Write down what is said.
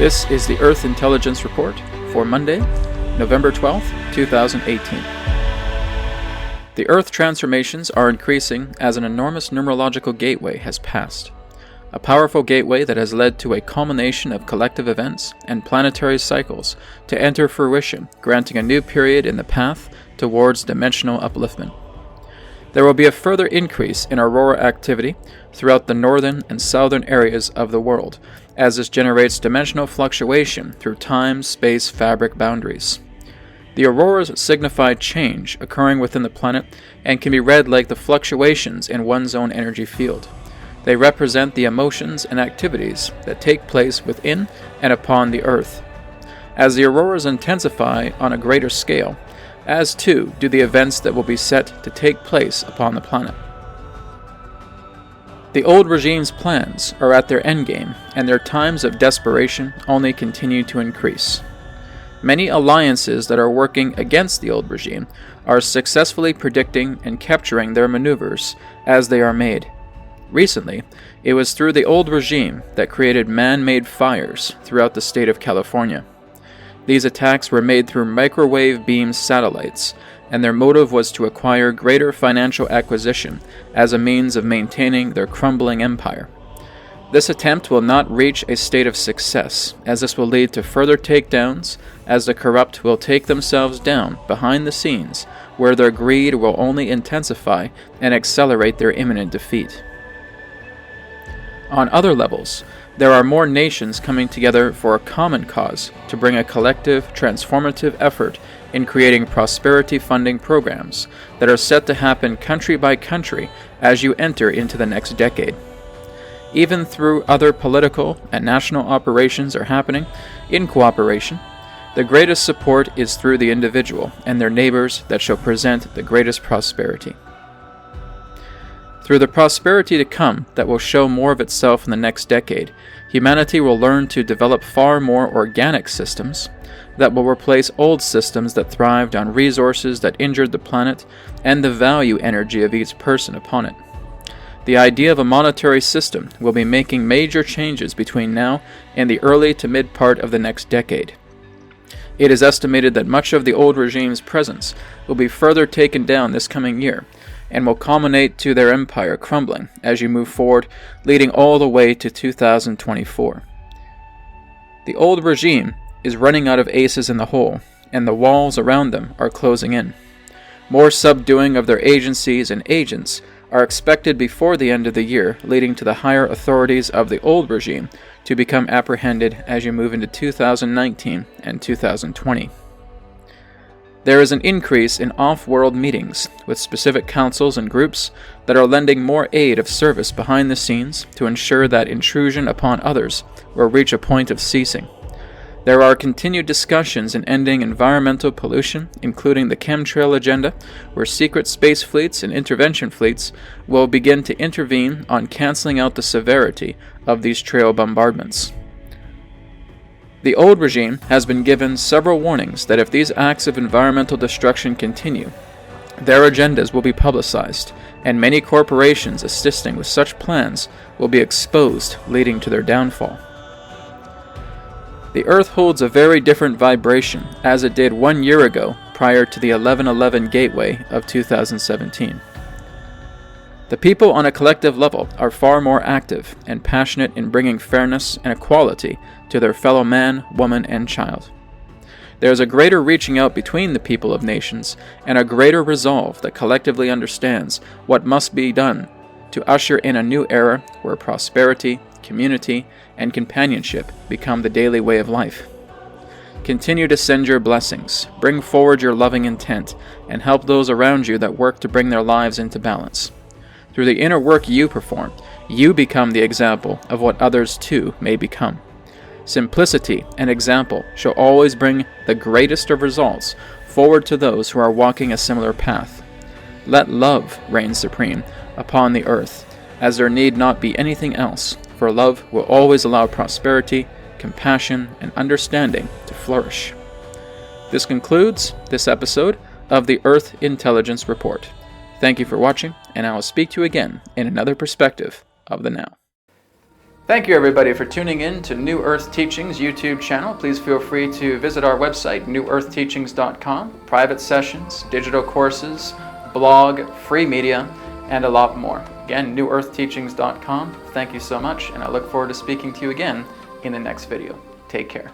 This is the Earth Intelligence Report for Monday, November 12th, 2018. The Earth transformations are increasing as an enormous numerological gateway has passed. A powerful gateway that has led to a culmination of collective events and planetary cycles to enter fruition, granting a new period in the path towards dimensional upliftment. There will be a further increase in aurora activity throughout the northern and southern areas of the world, as this generates dimensional fluctuation through time-space fabric boundaries. The auroras signify change occurring within the planet and can be read like the fluctuations in one's own energy field. They represent the emotions and activities that take place within and upon the Earth. As the auroras intensify on a greater scale, as too do the events that will be set to take place upon the planet. The old regime's plans are at their endgame, and their times of desperation only continue to increase. Many alliances that are working against the old regime are successfully predicting and capturing their maneuvers as they are made. Recently, it was through the old regime that created man-made fires throughout the state of California. These attacks were made through microwave beam satellites, and their motive was to acquire greater financial acquisition as a means of maintaining their crumbling empire. This attempt will not reach a state of success, as this will lead to further takedowns, as the corrupt will take themselves down behind the scenes, where their greed will only intensify and accelerate their imminent defeat. On other levels, there are more nations coming together for a common cause to bring a collective, transformative effort in creating prosperity funding programs that are set to happen country by country as you enter into the next decade. Even through other political and national operations are happening in cooperation, the greatest support is through the individual and their neighbors that shall present the greatest prosperity. Through the prosperity to come that will show more of itself in the next decade, humanity will learn to develop far more organic systems that will replace old systems that thrived on resources that injured the planet and the value energy of each person upon it. The idea of a monetary system will be making major changes between now and the early to mid part of the next decade. It is estimated that much of the old regime's presence will be further taken down this coming year, and will culminate to their empire crumbling as you move forward, leading all the way to 2024. The old regime is running out of aces in the hole, and the walls around them are closing in. More subduing of their agencies and agents are expected before the end of the year, leading to the higher authorities of the old regime to become apprehended as you move into 2019 and 2020. There is an increase in off-world meetings with specific councils and groups that are lending more aid of service behind the scenes to ensure that intrusion upon others will reach a point of ceasing. There are continued discussions in ending environmental pollution, including the chemtrail agenda, where secret space fleets and intervention fleets will begin to intervene on canceling out the severity of these trail bombardments. The old regime has been given several warnings that if these acts of environmental destruction continue, their agendas will be publicized, and many corporations assisting with such plans will be exposed, leading to their downfall. The Earth holds a very different vibration as it did 1 year ago prior to the 11/11 gateway of 2017. The people on a collective level are far more active and passionate in bringing fairness and equality to their fellow man, woman, and child. There is a greater reaching out between the people of nations and a greater resolve that collectively understands what must be done to usher in a new era where prosperity, community, and companionship become the daily way of life. Continue to send your blessings, bring forward your loving intent, and help those around you that work to bring their lives into balance. Through the inner work you perform, you become the example of what others too may become. Simplicity and example shall always bring the greatest of results forward to those who are walking a similar path. Let love reign supreme upon the earth, as there need not be anything else, for love will always allow prosperity, compassion, and understanding to flourish. This concludes this episode of the Earth Intelligence Report. Thank you for watching, and I will speak to you again in another perspective of the now. Thank you everybody for tuning in to New Earth Teachings YouTube channel. Please feel free to visit our website, newearthteachings.com. Private sessions, digital courses, blog, free media, and a lot more. Again, newearthteachings.com. Thank you so much, and I look forward to speaking to you again in the next video. Take care.